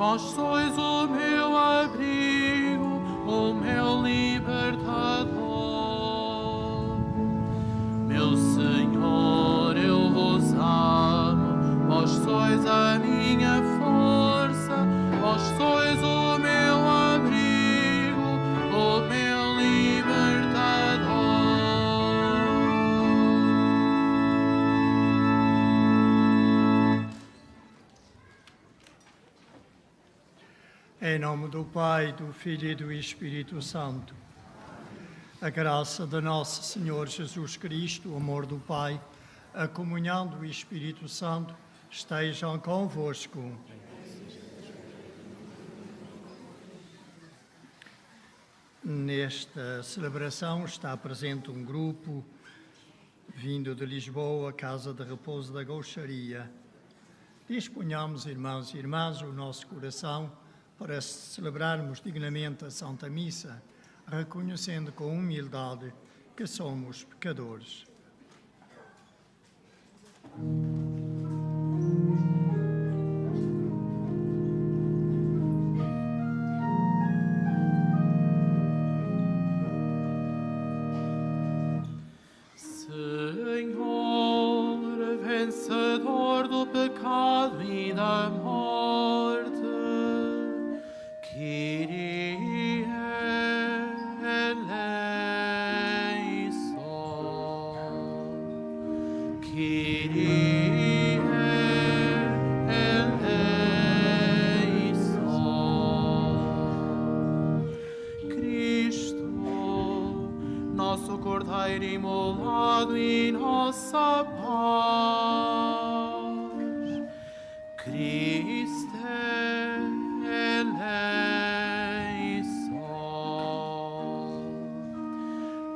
Vós sois o meu abrigo, o meu libertador. Meu Senhor, eu vos amo, vós sois a minha força, vós sois o meu abrigo, o meu libertador. Em nome do Pai, do Filho e do Espírito Santo. A graça de nosso Senhor Jesus Cristo, o amor do Pai, a comunhão do Espírito Santo estejam convosco. Nesta celebração está presente um grupo vindo de Lisboa, Casa de Repouso da Gaucharia. Disponhamos, irmãos e irmãs, o nosso coração para celebrarmos dignamente a Santa Missa, reconhecendo com humildade que somos pecadores. Senhor, vencedor do pecado e da morte, Kyrie eleison, Kyrie eleison. Cristo, nosso Cordeiro imolado e nossa paz, Cristo eleison,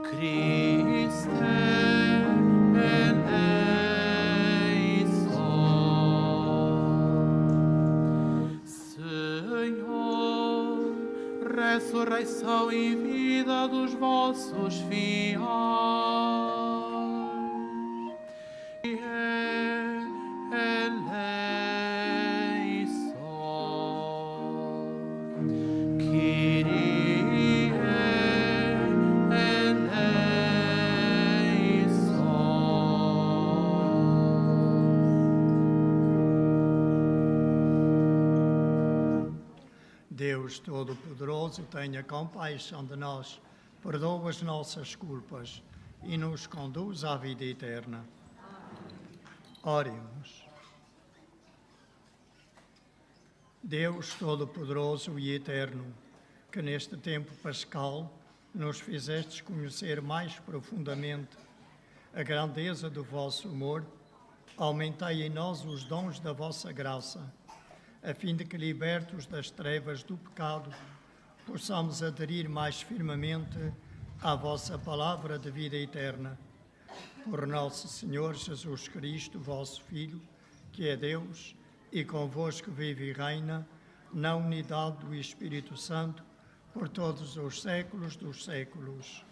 Cristo eleison. Senhor, ressurreição e vida dos vossos fiéis, eleison, Kyrie eleison. Deus Todo-Poderoso, tenha compaixão de nós, perdoa as nossas culpas e nos conduz à vida eterna. Oremos. Deus Todo-Poderoso e Eterno, que neste tempo pascal nos fizestes conhecer mais profundamente a grandeza do vosso amor, aumentai em nós os dons da vossa graça, a fim de que, libertos das trevas do pecado, possamos aderir mais firmemente à vossa palavra de vida eterna. Por nosso Senhor Jesus Cristo, vosso Filho, que é Deus e convosco vive e reina, na unidade do Espírito Santo, por todos os séculos dos séculos.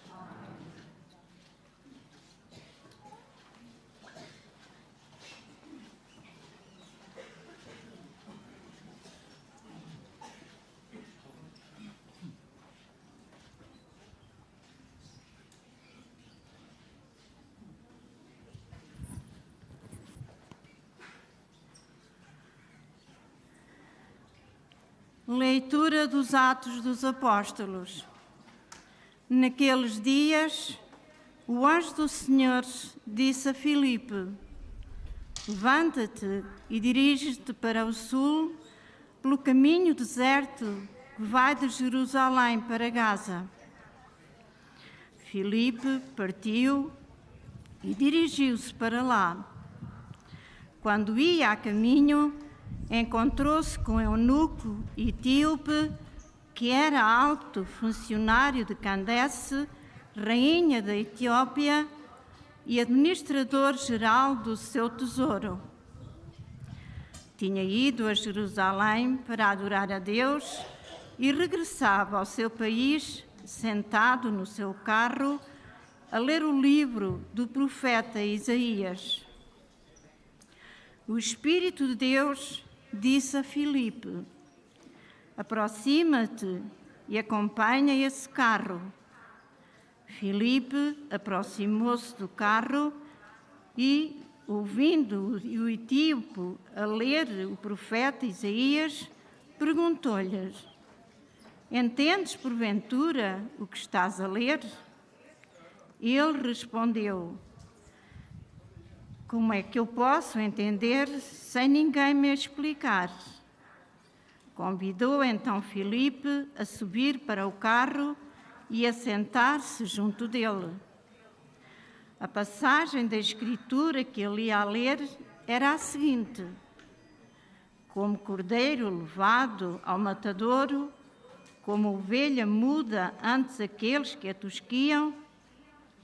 Leitura dos Atos dos Apóstolos. Naqueles dias, o anjo do Senhor disse a Filipe: levanta-te e dirige-te para o sul, pelo caminho deserto que vai de Jerusalém para Gaza. Filipe partiu e dirigiu-se para lá. Quando ia a caminho, encontrou-se com eunuco etíope, que era alto funcionário de Candace, rainha da Etiópia, e administrador-geral do seu tesouro. Tinha ido a Jerusalém para adorar a Deus e regressava ao seu país, sentado no seu carro, a ler o livro do profeta Isaías. O Espírito de Deus disse a Filipe: aproxima-te e acompanha esse carro. Filipe aproximou-se do carro e, ouvindo o etíope a ler o profeta Isaías, perguntou-lhes: entendes porventura o que estás a ler? Ele respondeu: como é que eu posso entender sem ninguém me explicar? Convidou então Filipe a subir para o carro e a sentar-se junto dele. A passagem da Escritura que ele ia ler era a seguinte: como cordeiro levado ao matadouro, como ovelha muda antes aqueles que a tosquiam,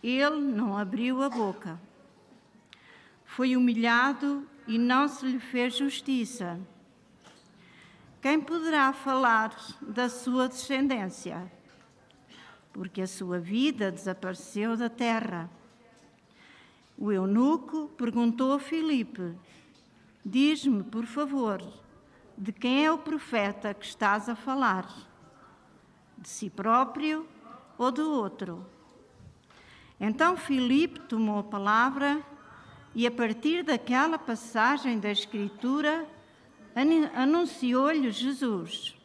ele não abriu a boca. Foi humilhado e não se lhe fez justiça. Quem poderá falar da sua descendência? Porque a sua vida desapareceu da terra. O eunuco perguntou a Filipe: diz-me, por favor, de quem é o profeta que estás a falar? De si próprio ou do outro? Então Filipe tomou a palavra e, a partir daquela passagem da Escritura, anunciou-lhe Jesus.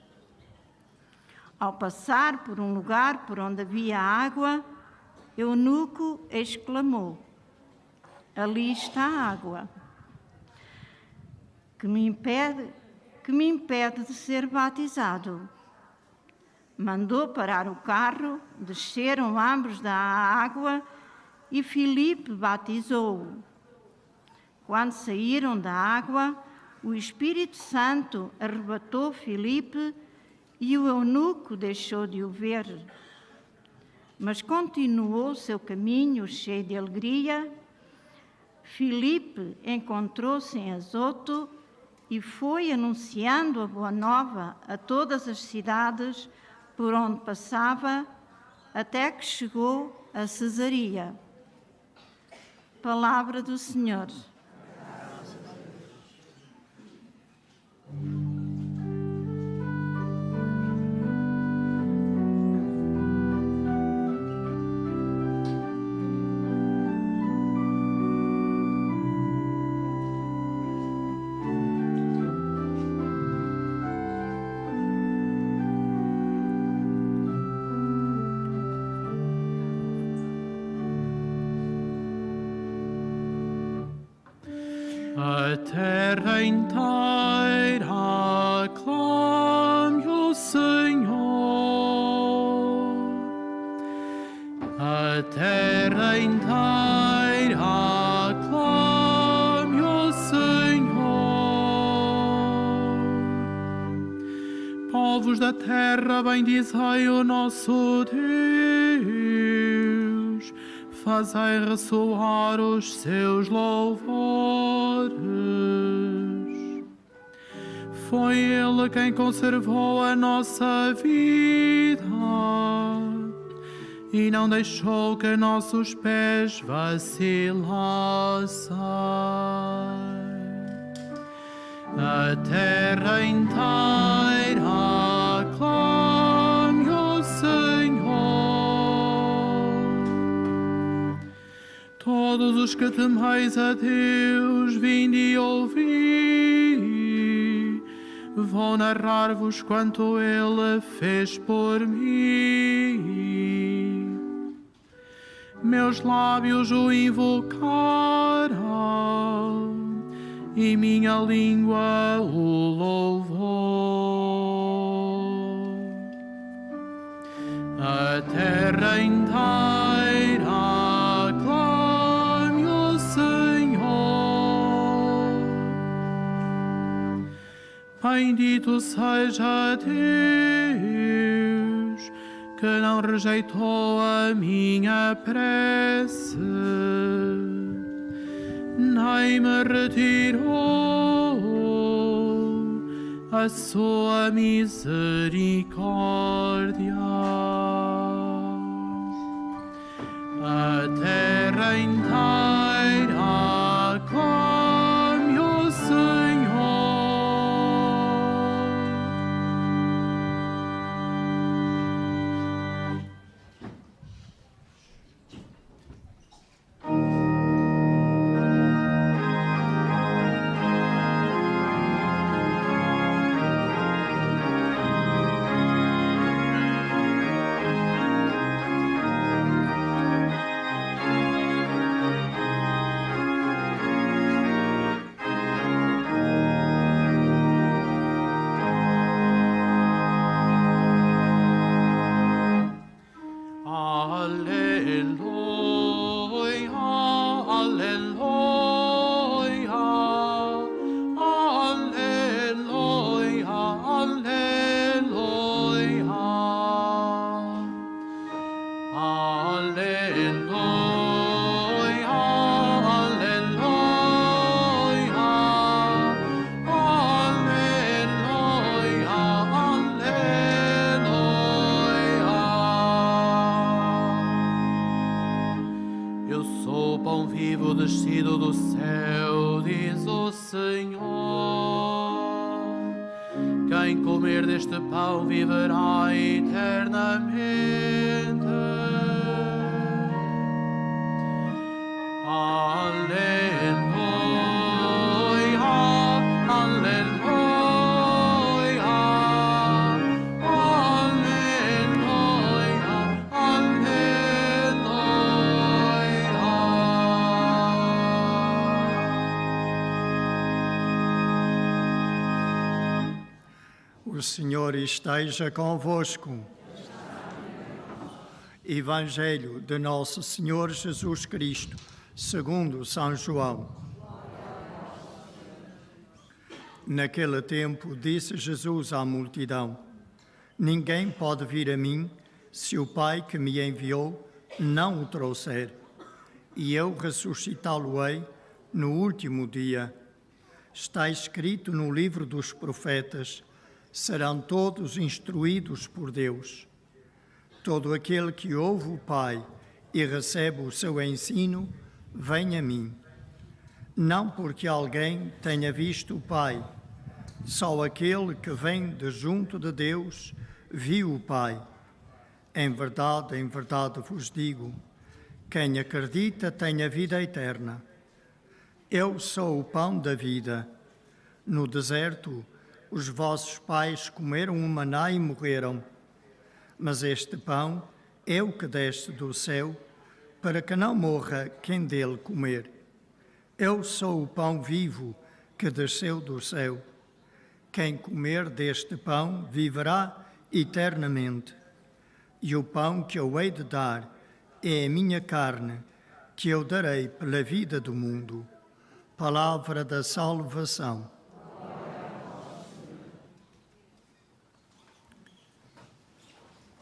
Ao passar por um lugar por onde havia água, eunuco exclamou: ali está a água. Que me impede de ser batizado? Mandou parar o carro, desceram ambos da água e Filipe batizou-o. Quando saíram da água, o Espírito Santo arrebatou Filipe e o eunuco deixou de o ver. Mas continuou seu caminho cheio de alegria. Filipe encontrou-se em Azoto e foi anunciando a boa nova a todas as cidades por onde passava, até que chegou a Cesareia. Palavra do Senhor. A terra inteira aclame o Senhor. A terra inteira aclame o Senhor. Povos da terra, bendizei o nosso Deus. Fazei ressoar os seus louvores. Foi Ele quem conservou a nossa vida e não deixou que nossos pés vacilassem. A terra inteira aclame o Senhor. Todos os que temeis a Deus, vinde e ouvi. Vou narrar-vos quanto Ele fez por mim. Meus lábios o invocaram e minha língua o louvou. A terra inteira aclame o Senhor. Bendito seja Deus, que não rejeitou a minha prece, nem me retirou a sua misericórdia. A terra inteira aclame o Senhor. descido do céu, diz o Senhor. Quem comer deste pão viverá eternamente. Aleluia, aleluia, aleluia, aleluia. O Senhor esteja convosco. Evangelho de Nosso Senhor Jesus Cristo, segundo São João. Naquele tempo disse Jesus à multidão: ninguém pode vir a mim se o Pai que me enviou não o trouxer, e eu ressuscitá-lo-ei no último dia. Está escrito no livro dos profetas: serão todos instruídos por Deus. Todo aquele que ouve o Pai e recebe o seu ensino, vem a mim. Não porque alguém tenha visto o Pai, só aquele que vem de junto de Deus viu o Pai. Em verdade vos digo, quem acredita tem a vida eterna. Eu sou o pão da vida. No deserto, os vossos pais comeram o maná e morreram. Mas este pão é o que desce do céu, para que não morra quem dele comer. Eu sou o pão vivo que desceu do céu. Quem comer deste pão viverá eternamente. E o pão que eu hei de dar é a minha carne, que eu darei pela vida do mundo. Palavra da salvação.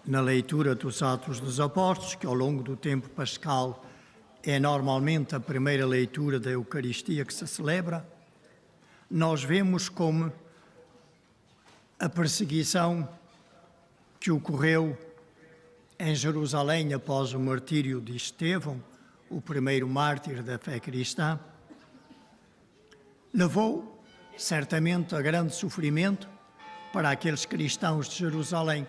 Na leitura dos Atos dos Apóstolos, que ao longo do tempo pascal é normalmente a primeira leitura da Eucaristia que se celebra, nós vemos como a perseguição que ocorreu em Jerusalém após o martírio de Estevão, o primeiro mártir da fé cristã, levou certamente a grande sofrimento para aqueles cristãos de Jerusalém.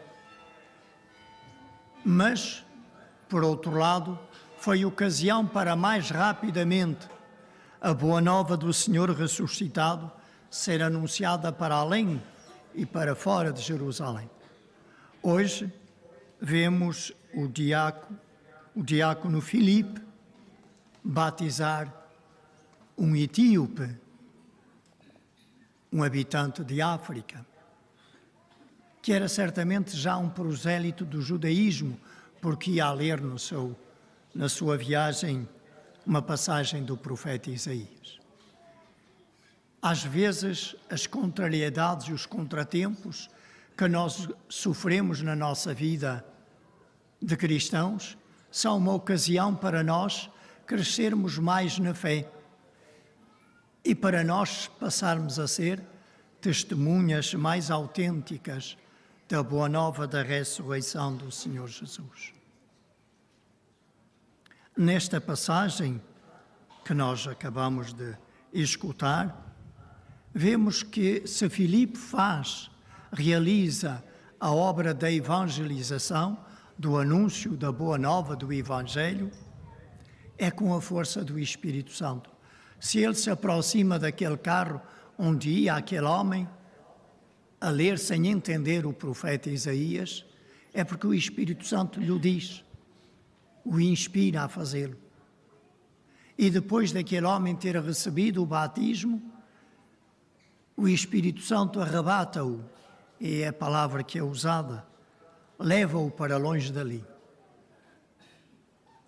Mas, por outro lado, foi ocasião para mais rapidamente a boa nova do Senhor ressuscitado ser anunciada para além e para fora de Jerusalém. Hoje vemos o diácono Filipe batizar um etíope, um habitante de África, que era certamente já um prosélito do judaísmo, porque ia a ler na sua viagem uma passagem do profeta Isaías. Às vezes, as contrariedades e os contratempos que nós sofremos na nossa vida de cristãos são uma ocasião para nós crescermos mais na fé e para nós passarmos a ser testemunhas mais autênticas da boa nova da ressurreição do Senhor Jesus. Nesta passagem que nós acabamos de escutar, vemos que se Filipe realiza a obra da evangelização, do anúncio da boa nova do Evangelho, é com a força do Espírito Santo. Se ele se aproxima daquele carro onde ia aquele homem a ler sem entender o profeta Isaías, é porque o Espírito Santo lhe diz, o inspira a fazê-lo. E depois daquele homem ter recebido o batismo, o Espírito Santo arrebata-o, é a palavra que é usada, leva-o para longe dali.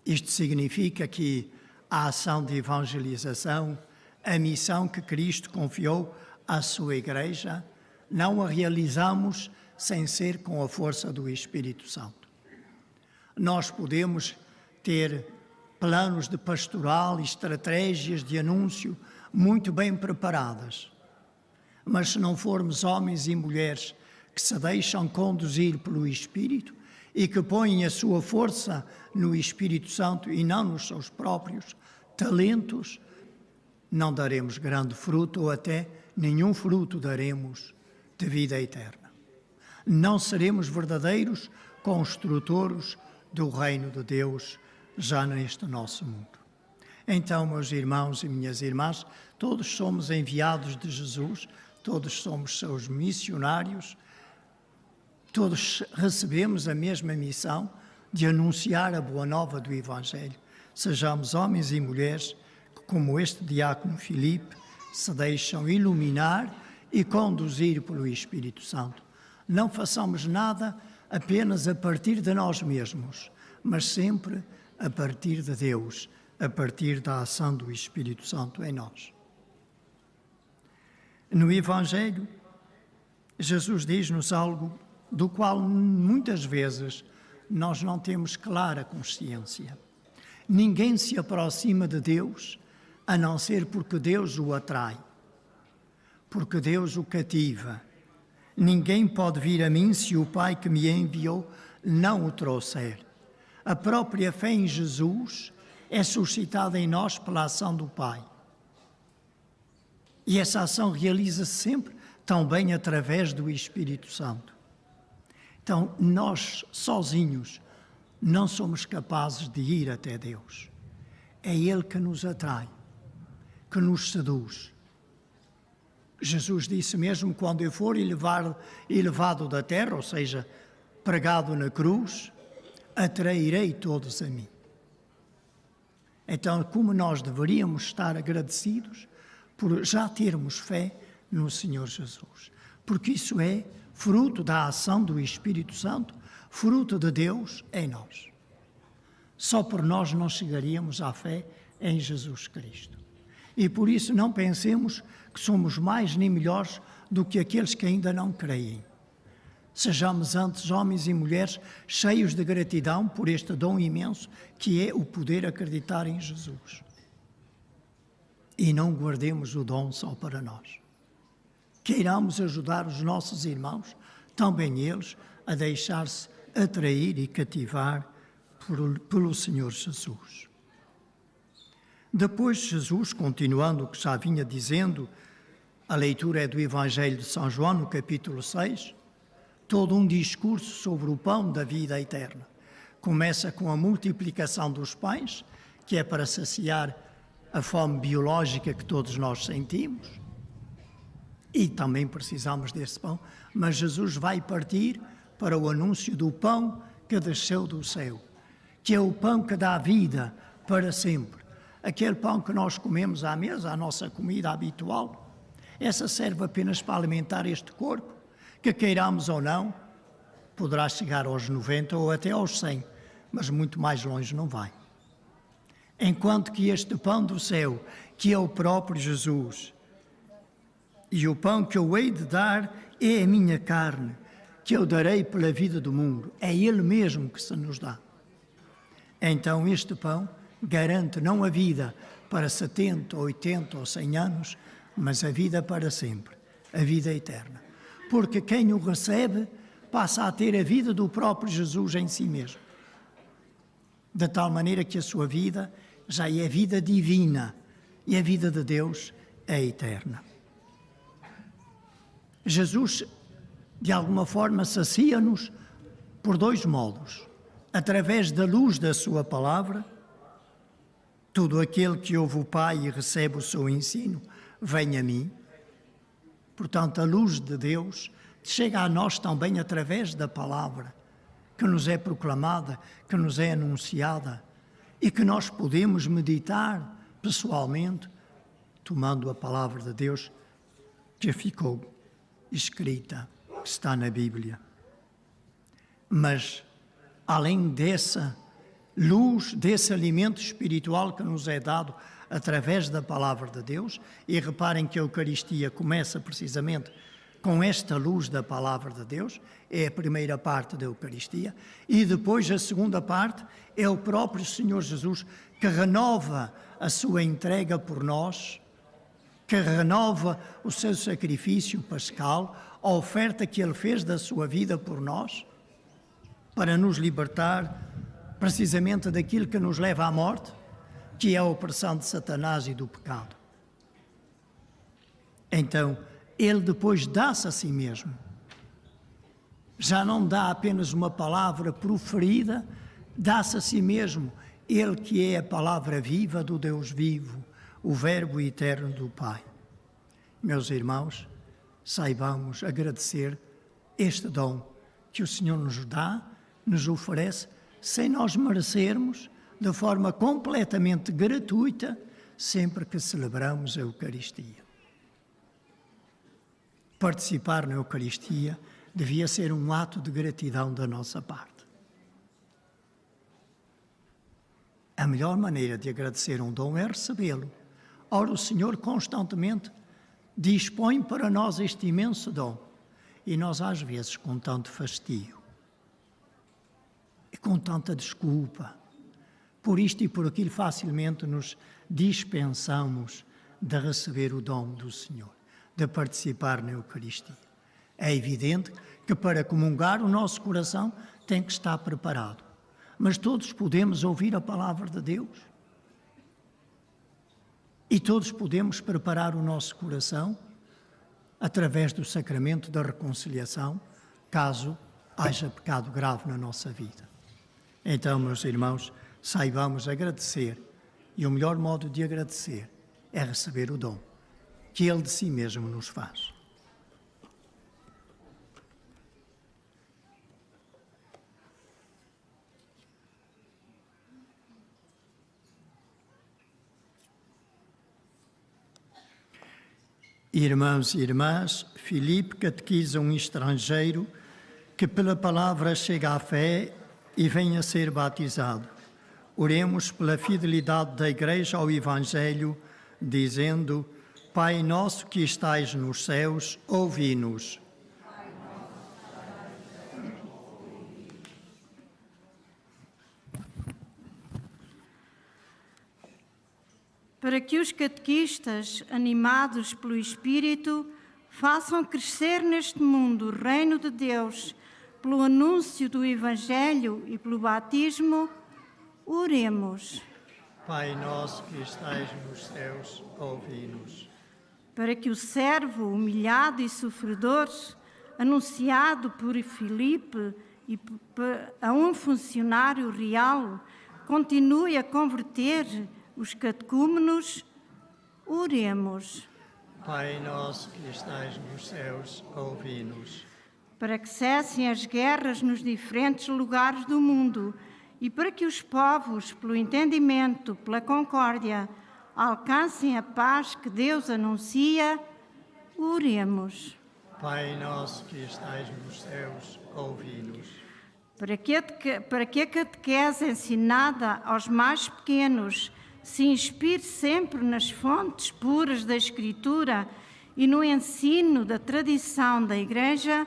Isto significa que a ação de evangelização, a missão que Cristo confiou à sua Igreja, não a realizamos sem ser com a força do Espírito Santo. Nós podemos ter planos de pastoral e estratégias de anúncio muito bem preparadas, mas se não formos homens e mulheres que se deixam conduzir pelo Espírito e que põem a sua força no Espírito Santo e não nos seus próprios talentos, não daremos grande fruto ou até nenhum fruto daremos de vida eterna. Não seremos verdadeiros construtores do reino de Deus já neste nosso mundo. Então, meus irmãos e minhas irmãs, todos somos enviados de Jesus, todos somos seus missionários, todos recebemos a mesma missão de anunciar a boa nova do Evangelho. Sejamos homens e mulheres que, como este diácono Filipe, se deixam iluminar e conduzir pelo Espírito Santo. Não façamos nada apenas a partir de nós mesmos, mas sempre a partir de Deus, a partir da ação do Espírito Santo em nós. No Evangelho, Jesus diz-nos algo do qual muitas vezes nós não temos clara consciência. Ninguém se aproxima de Deus a não ser porque Deus o atrai, porque Deus o cativa. Ninguém pode vir a mim se o Pai que me enviou não o trouxer. A própria fé em Jesus é suscitada em nós pela ação do Pai. E essa ação realiza-se sempre também através do Espírito Santo. Então, nós sozinhos não somos capazes de ir até Deus. É Ele que nos atrai, que nos seduz. Jesus disse mesmo, quando eu for elevado da terra, ou seja, pregado na cruz, atrairei todos a mim. Então, como nós deveríamos estar agradecidos por já termos fé no Senhor Jesus, porque isso é fruto da ação do Espírito Santo, fruto de Deus em nós. Só por nós não chegaríamos à fé em Jesus Cristo. E por isso não pensemos que somos mais nem melhores do que aqueles que ainda não creem. Sejamos antes homens e mulheres cheios de gratidão por este dom imenso que é o poder acreditar em Jesus. E não guardemos o dom só para nós. Queiramos ajudar os nossos irmãos, também eles, a deixar-se atrair e cativar pelo Senhor Jesus. Depois Jesus, continuando o que já vinha dizendo, a leitura é do Evangelho de São João, no capítulo 6, todo um discurso sobre o pão da vida eterna. Começa com a multiplicação dos pães, que é para saciar a fome biológica que todos nós sentimos, e também precisamos desse pão, mas Jesus vai partir para o anúncio do pão que desceu do céu, que é o pão que dá vida para sempre. Aquele pão que nós comemos à mesa, a nossa comida habitual, essa serve apenas para alimentar este corpo, que queiramos ou não, poderá chegar aos 90 ou até aos 100, mas muito mais longe não vai. Enquanto que este pão do céu, que é o próprio Jesus, e o pão que eu hei de dar é a minha carne, que eu darei pela vida do mundo. É Ele mesmo que se nos dá. Então este pão garante não a vida para 70, 80 ou 100 anos, mas a vida para sempre, a vida eterna. Porque quem o recebe passa a ter a vida do próprio Jesus em si mesmo. De tal maneira que a sua vida já é vida divina e a vida de Deus é eterna. Jesus, de alguma forma, sacia-nos por dois modos. Através da luz da sua palavra, todo aquele que ouve o Pai e recebe o seu ensino, vem a mim. Portanto, a luz de Deus chega a nós também através da palavra, que nos é proclamada, que nos é anunciada e que nós podemos meditar pessoalmente, tomando a palavra de Deus que ficou escrita, que está na Bíblia. Mas, além dessa luz, desse alimento espiritual que nos é dado através da palavra de Deus, e reparem que a Eucaristia começa precisamente com esta luz da palavra de Deus, é a primeira parte da Eucaristia, e depois a segunda parte é o próprio Senhor Jesus que renova a sua entrega por nós, que renova o seu sacrifício pascal, a oferta que Ele fez da sua vida por nós, para nos libertar precisamente daquilo que nos leva à morte, que é a opressão de Satanás e do pecado. Então, ele depois dá-se a si mesmo. Já não dá apenas uma palavra proferida, dá-se a si mesmo. Ele que é a palavra viva do Deus vivo, o Verbo eterno do Pai. Meus irmãos, saibamos agradecer este dom que o Senhor nos dá, nos oferece, sem nós merecermos, de forma completamente gratuita, sempre que celebramos a Eucaristia. Participar na Eucaristia devia ser um ato de gratidão da nossa parte. A melhor maneira de agradecer um dom é recebê-lo. Ora, o Senhor constantemente dispõe para nós este imenso dom. E nós, às vezes, com tanto fastio e com tanta desculpa, por isto e por aquilo, facilmente nos dispensamos de receber o dom do Senhor, de participar na Eucaristia. É evidente que para comungar o nosso coração tem que estar preparado. Mas todos podemos ouvir a palavra de Deus. E todos podemos preparar o nosso coração através do sacramento da reconciliação, caso haja pecado grave na nossa vida. Então, meus irmãos, saibamos agradecer. E o melhor modo de agradecer é receber o dom que Ele de si mesmo nos faz. Irmãos e irmãs, Filipe catequiza um estrangeiro que pela palavra chega à fé e vem a ser batizado. Oremos pela fidelidade da Igreja ao Evangelho, dizendo: Pai nosso que estais nos céus, ouvi-nos. Para que os catequistas, animados pelo Espírito, façam crescer neste mundo o reino de Deus, pelo anúncio do Evangelho e pelo batismo, oremos. Pai nosso que estais nos céus, ouvi-nos. Para que o servo humilhado e sofredor, anunciado por Filipe e a um funcionário real, continue a converter os catecúmenos, oremos. Pai nosso que estais nos céus, ouvi-nos. Para que cessem as guerras nos diferentes lugares do mundo e para que os povos, pelo entendimento, pela concórdia, alcancem a paz que Deus anuncia, oremos. Pai nosso que estais nos céus, ouvi-nos. Para que a catequese ensinada aos mais pequenos se inspire sempre nas fontes puras da Escritura e no ensino da tradição da Igreja,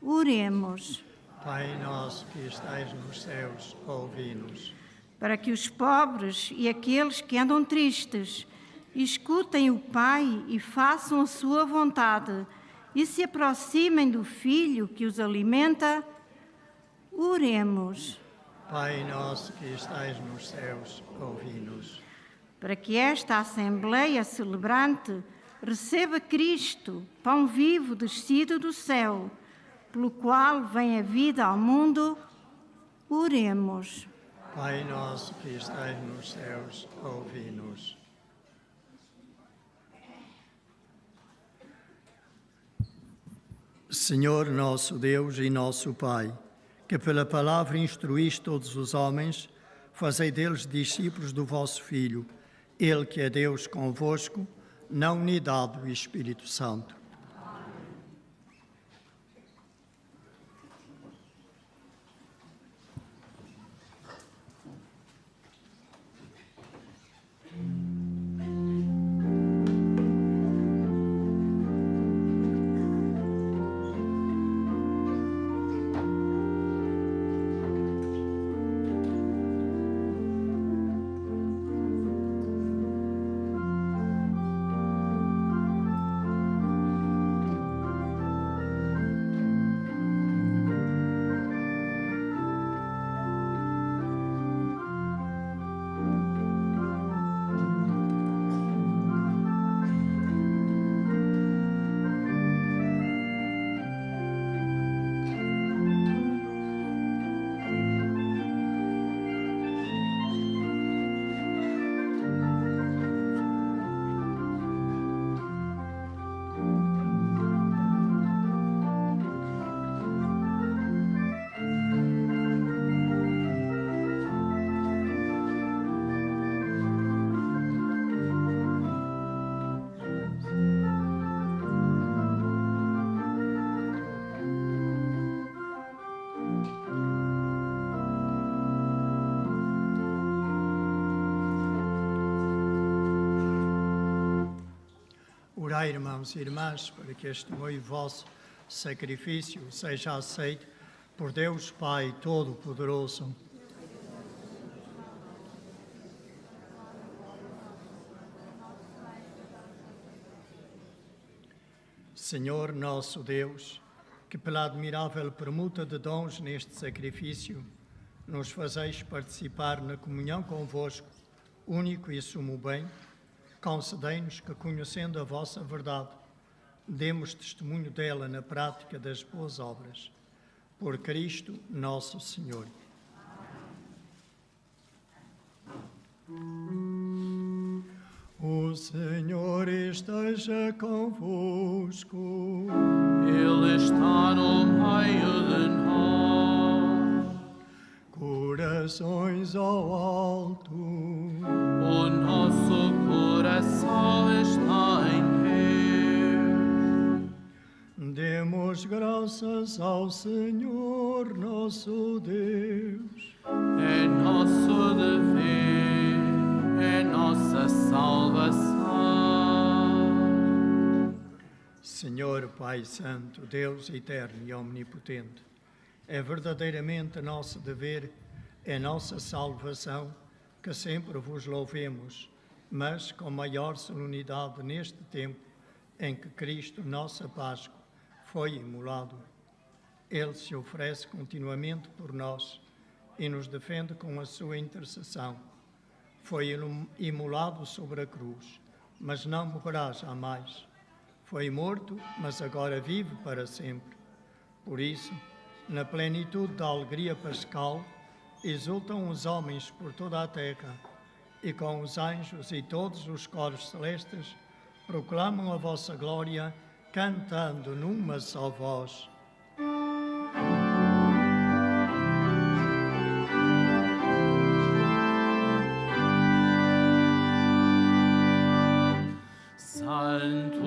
oremos. Pai nosso que estais nos céus, ouvi-nos. Para que os pobres e aqueles que andam tristes escutem o Pai e façam a sua vontade e se aproximem do Filho que os alimenta, oremos. Pai nosso que estais nos céus, ouvi-nos. Para que esta Assembleia celebrante receba Cristo, pão vivo descido do céu, pelo qual vem a vida ao mundo, oremos. Pai nosso que estais nos céus, ouvi-nos. Senhor nosso Deus e nosso Pai, que pela palavra instruíste todos os homens, fazei deles discípulos do vosso Filho, Ele que é Deus convosco, na unidade do Espírito Santo. Orai, irmãos e irmãs, para que este meu e vosso sacrifício seja aceito por Deus Pai Todo-Poderoso. Senhor nosso Deus, que pela admirável permuta de dons neste sacrifício, nos fazeis participar na comunhão convosco, único e sumo bem, concedei-nos que, conhecendo a vossa verdade, demos testemunho dela na prática das boas obras. Por Cristo nosso Senhor. O Senhor esteja convosco. Ele está no meio de nós. Corações ao alto. O nosso coração está em Deus. Demos graças ao Senhor nosso Deus. É nosso dever, é nossa salvação. Senhor Pai Santo, Deus eterno e omnipotente, é verdadeiramente nosso dever, é nossa salvação, que sempre vos louvemos, mas com maior solenidade neste tempo em que Cristo, nossa Páscoa, foi imolado. Ele se oferece continuamente por nós e nos defende com a sua intercessão. Foi imolado sobre a cruz, mas não morrerá jamais. Foi morto, mas agora vive para sempre. Por isso, na plenitude da alegria pascal, exultam os homens por toda a terra, e com os anjos e todos os coros celestes proclamam a vossa glória, cantando numa só voz. Santo,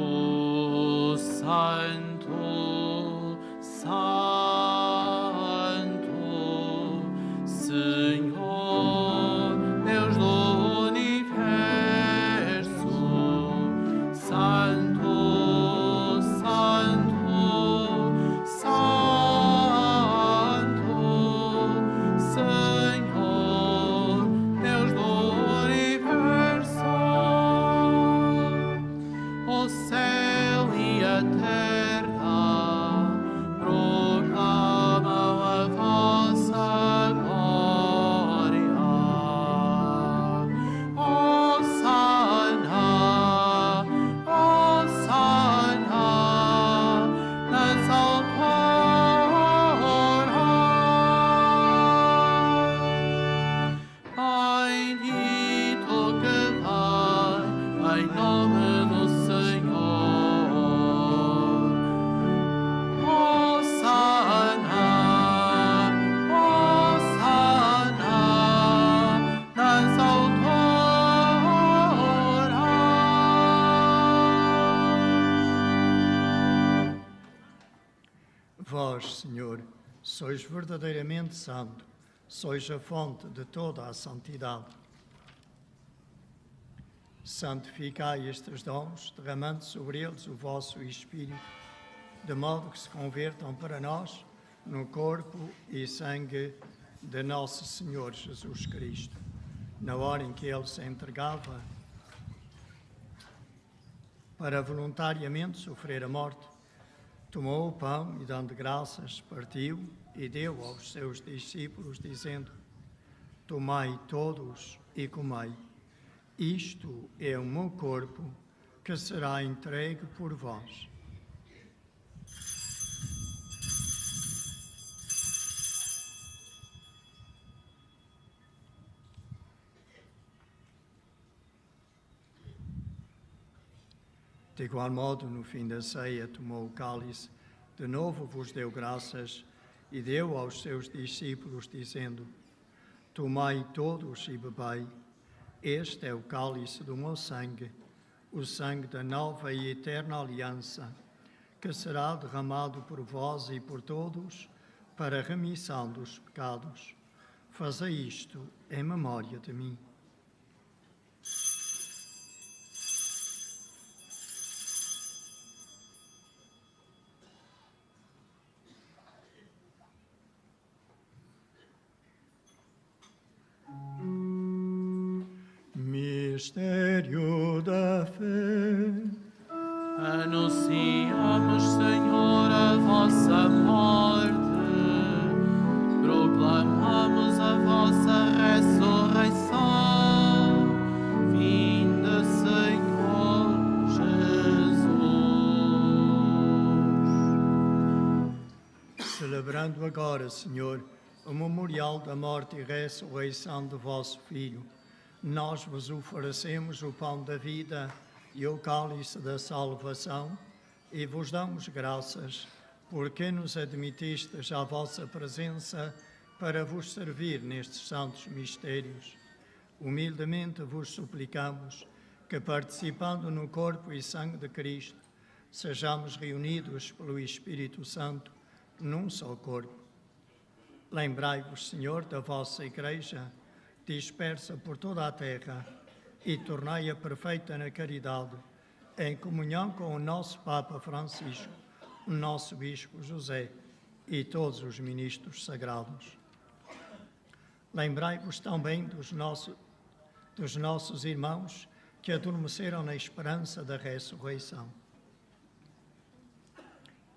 Santo, Santo, Senhor, Deus do universo. Santo, Santo, Santo, Senhor, Deus do universo. O céu e a terra proclamam a vossa glória. Hosana, Hosana, nas alturas. Bendito que vai em nome do Senhor. Hosana, Hosana, nas alturas. Vós, Senhor, sois verdadeiramente santo, sois a fonte de toda a santidade. Santificai estes dons, derramando sobre eles o vosso Espírito, de modo que se convertam para nós no corpo e sangue de nosso Senhor Jesus Cristo. Na hora em que Ele se entregava para voluntariamente sofrer a morte, tomou o pão e, dando graças, partiu e deu aos seus discípulos, dizendo: Tomai todos e comei. Isto é o meu corpo, que será entregue por vós. De igual modo, no fim da ceia, tomou o cálice, de novo vos deu graças e deu aos seus discípulos, dizendo: Tomai todos e bebei. Este é o cálice do meu sangue, o sangue da nova e eterna aliança, que será derramado por vós e por todos para a remissão dos pecados. Fazei isto em memória de mim. Mistério da fé. Anunciamos, Senhor, a vossa morte, proclamamos a vossa ressurreição. Vinde, Senhor Jesus. Celebrando agora, Senhor, o memorial da morte e ressurreição do vosso Filho, nós vos oferecemos o pão da vida e o cálice da salvação e vos damos graças porque nos admitistes à vossa presença para vos servir nestes santos mistérios. Humildemente vos suplicamos que, participando no corpo e sangue de Cristo, sejamos reunidos pelo Espírito Santo num só corpo. Lembrai-vos, Senhor, da vossa Igreja, dispersa por toda a terra, e tornai-a perfeita na caridade, em comunhão com o nosso Papa Francisco, o nosso Bispo José e todos os ministros sagrados. Lembrai-vos também dos nossos irmãos que adormeceram na esperança da ressurreição,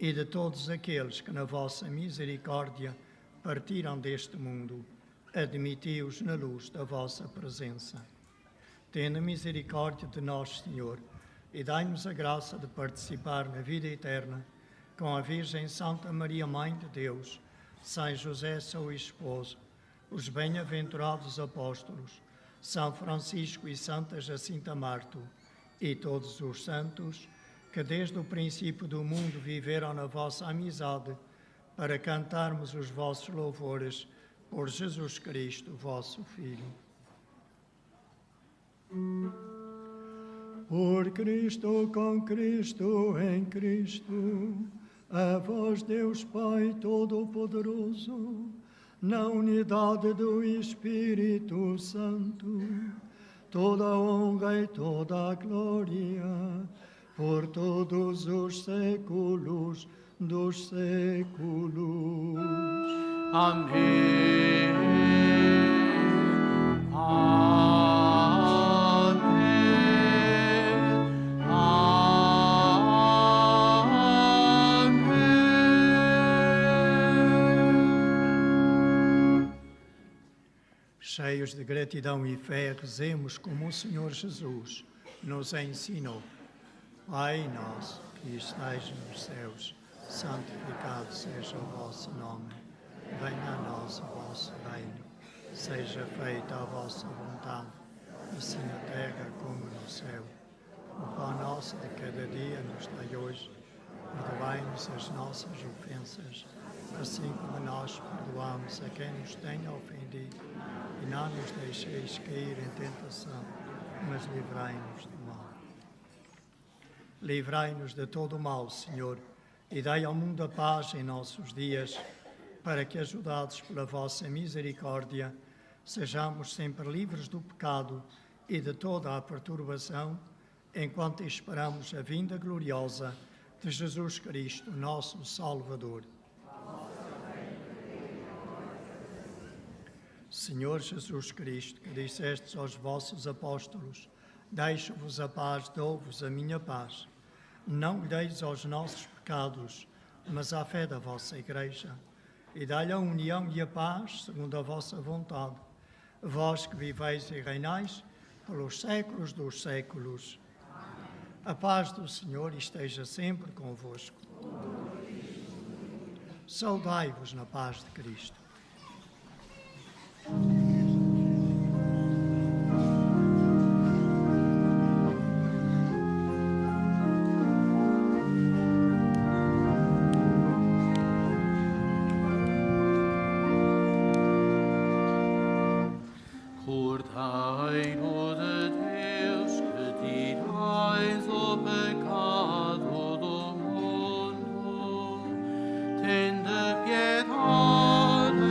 e de todos aqueles que na vossa misericórdia partiram deste mundo, admiti-os na luz da vossa presença. Tende misericórdia de nós, Senhor, e dai-nos a graça de participar na vida eterna com a Virgem Santa Maria, Mãe de Deus, São José, seu esposo, os bem-aventurados apóstolos, São Francisco e Santa Jacinta Marto, e todos os santos que desde o princípio do mundo viveram na vossa amizade, para cantarmos os vossos louvores por Jesus Cristo, vosso Filho. Por Cristo, com Cristo, em Cristo, a vós, Deus Pai Todo-Poderoso, na unidade do Espírito Santo, toda a honra e toda a glória, por todos os séculos dos séculos. Amém. Cheios de gratidão e fé, rezemos como o Senhor Jesus nos ensinou. Pai nosso, que estais nos céus, santificado seja o vosso nome. Venha a nós o vosso reino. Seja feita a vossa vontade, assim na terra como no céu. O pão nosso de cada dia nos dai hoje. Perdoai-nos as nossas ofensas, assim como nós perdoamos a quem nos tenha ofendido. E não nos deixeis cair em tentação, mas livrai-nos do mal. Livrai-nos de todo o mal, Senhor, e dai ao mundo a paz em nossos dias, para que, ajudados pela vossa misericórdia, sejamos sempre livres do pecado e de toda a perturbação, enquanto esperamos a vinda gloriosa de Jesus Cristo, nosso Salvador. Senhor Jesus Cristo, que dissestes aos vossos apóstolos, deixo-vos a paz, dou-vos a minha paz. Não olheis aos nossos pecados, mas à fé da vossa Igreja, e dai-lhe a união e a paz, segundo a vossa vontade. Vós que viveis e reinais pelos séculos dos séculos. A paz do Senhor esteja sempre convosco. Saudai-vos na paz de Cristo. Cordeiro de Deus, que tirais o pecado do mundo, tende piedade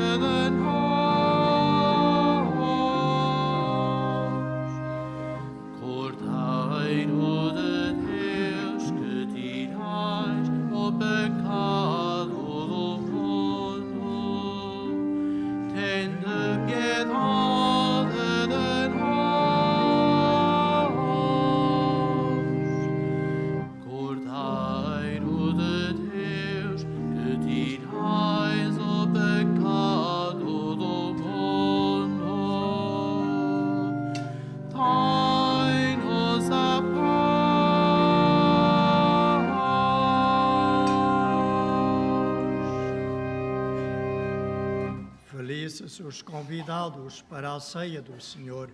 Felices os convidados para a ceia do Senhor.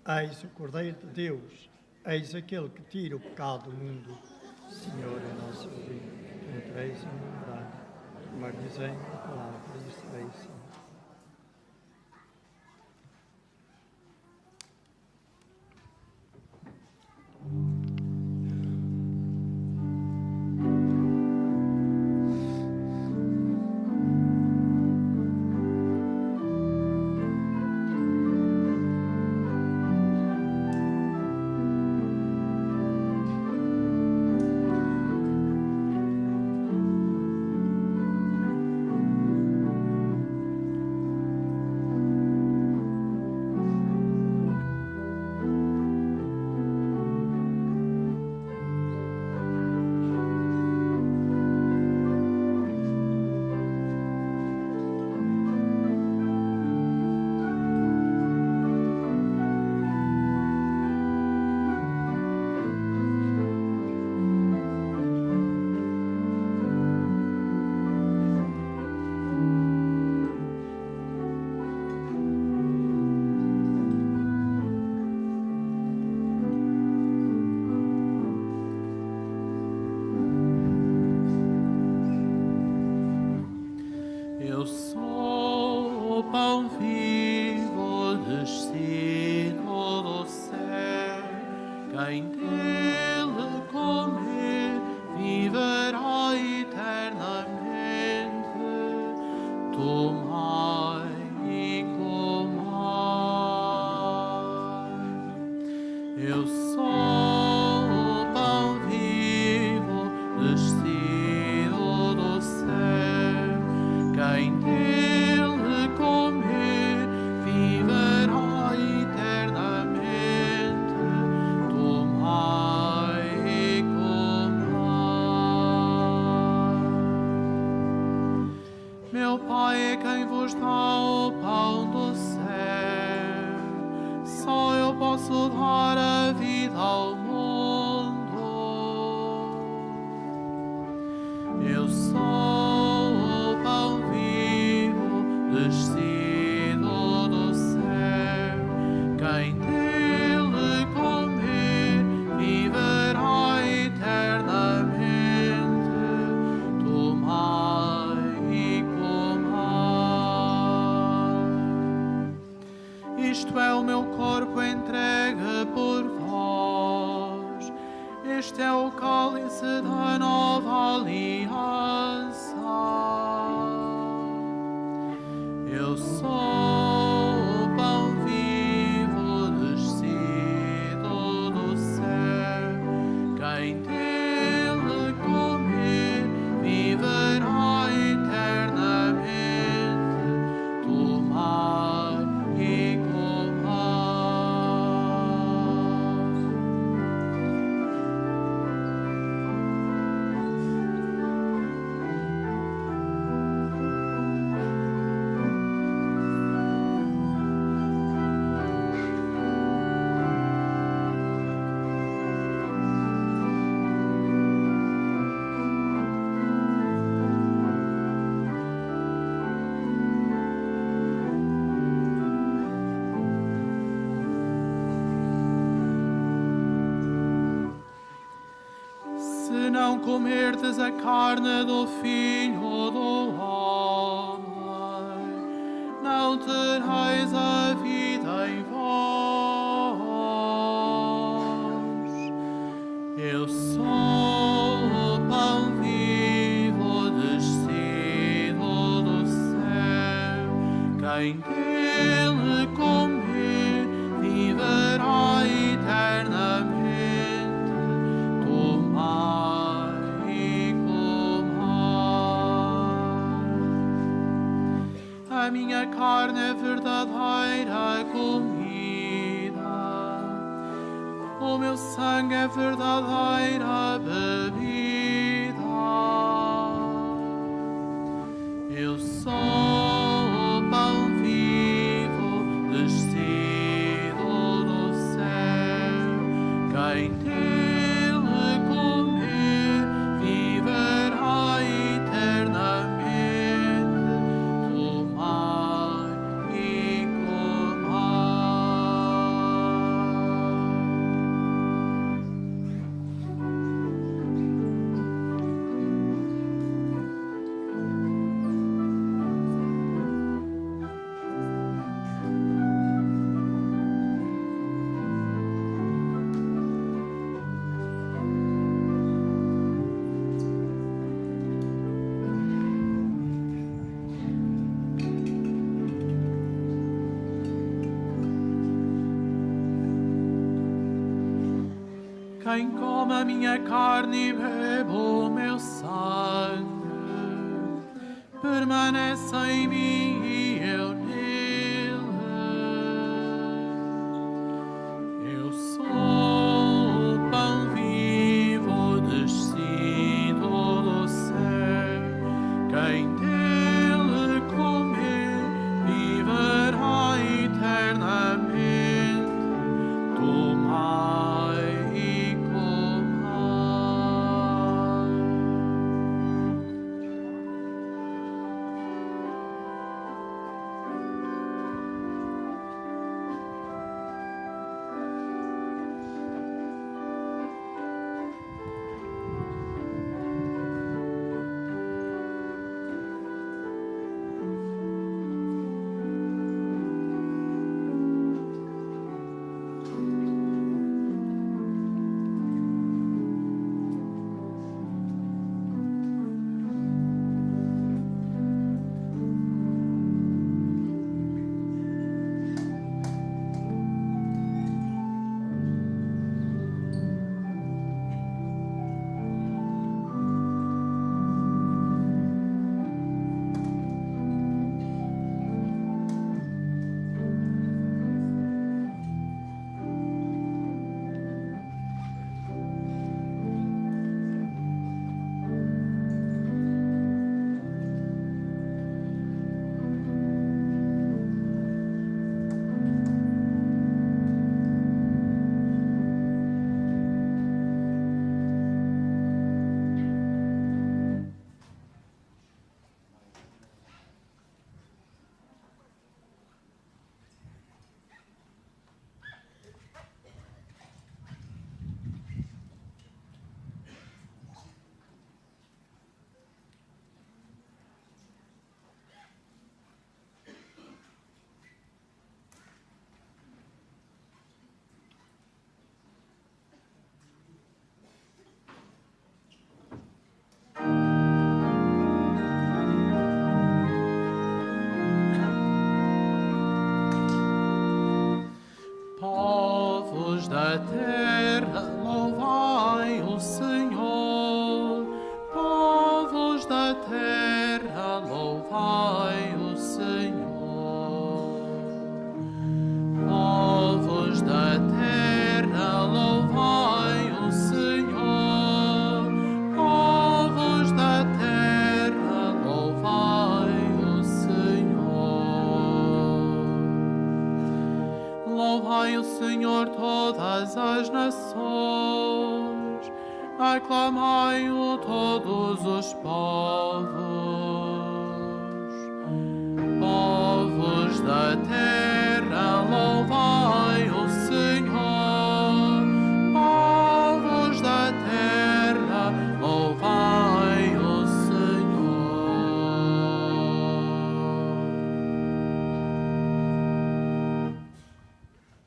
Eis o Cordeiro de Deus, eis aquele que tira o pecado do mundo. Senhor, é nosso Deus, entreis em humildade, mas dizem a palavra e sereis salvos. Eu sou o pão vivo descido do céu. Quem dele comer viverá eternamente. Tomai e comai. Eu sou o pão vivo descido do céu. Quem dele comer viverá eternamente. Tomai e comai. Meu Pai é quem vos dá o pão do céu. Só eu posso dar a vida ao mundo. Eu sou o pão vivo descido do céu. Quem dele comer viverá eternamente. Tomai e comai. Isto é o meu corpo entregue por vós. Este é o cálice da nova aliança. Eu sou o pão vivo descido do céu. Quem dele comer viverá eternamente. Tomai e comai. Se não comerdes a carne do Filho do Homem, não tereis a vida em vós. Eu sou o pão vivo descido do céu. Quem dele comer viverá eternamente. Tomai e comai. A minha carne é verdadeira comida, o meu sangue é verdadeira bebida. Eu sou o pão vivo descido do céu. Quem dele comer viverá eternamente. Tomai Quem come a minha carne e bebe o meu sangue, permanece em mim e eu nele. Eu sou o pão vivo descido do céu. Quem dele comer viverá eternamente. Tomai e comai. Povos da terra, louvai o Senhor. Povos da terra, louvai o Senhor. Povos da terra, louvai o Senhor. Povos da terra, louvai o Senhor. Louvai o Senhor todas as nações, aclamai-o todos os povos. Povos da terra, louvai o Senhor. Povos da terra, louvai o Senhor.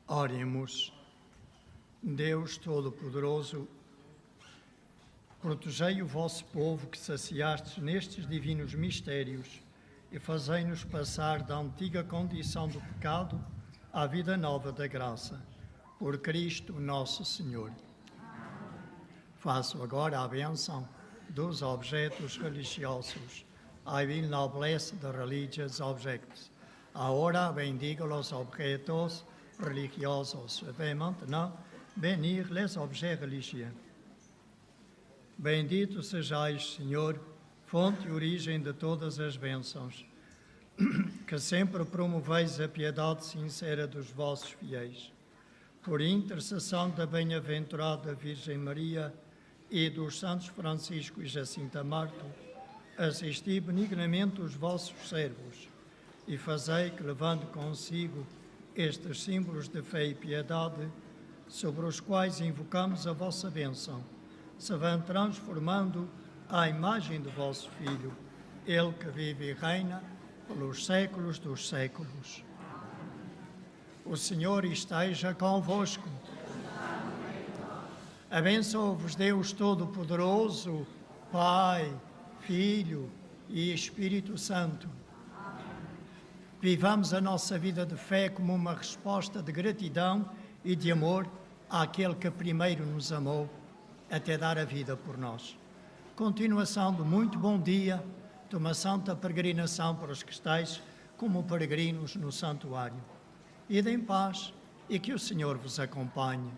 Oremos. Deus Todo-Poderoso, protegei o vosso povo que saciastes nestes divinos mistérios e fazei-nos passar da antiga condição do pecado à vida nova da graça. Por Cristo nosso Senhor. Faço agora a bênção dos objetos religiosos. I will now bless the religious objects. Ahora bendigo los objetos religiosos. Je vais maintenant bénir les objets religieux. Bendito sejais, Senhor, fonte e origem de todas as bênçãos, que sempre promoveis a piedade sincera dos vossos fiéis. Por intercessão da bem-aventurada Virgem Maria e dos santos Francisco e Jacinta Marto, assisti benignamente os vossos servos e fazei que, levando consigo estes símbolos de fé e piedade, sobre os quais invocamos a vossa bênção, se vão transformando à imagem do vosso Filho, Ele que vive e reina pelos séculos dos séculos. O Senhor esteja convosco. Abençoe-vos Deus Todo-Poderoso, Pai, Filho e Espírito Santo. Vivamos a nossa vida de fé como uma resposta de gratidão e de amor àquele que primeiro nos amou até dar a vida por nós. Continuação de muito bom dia, de uma santa peregrinação para os que estáis como peregrinos no santuário. Ide em paz e que o Senhor vos acompanhe.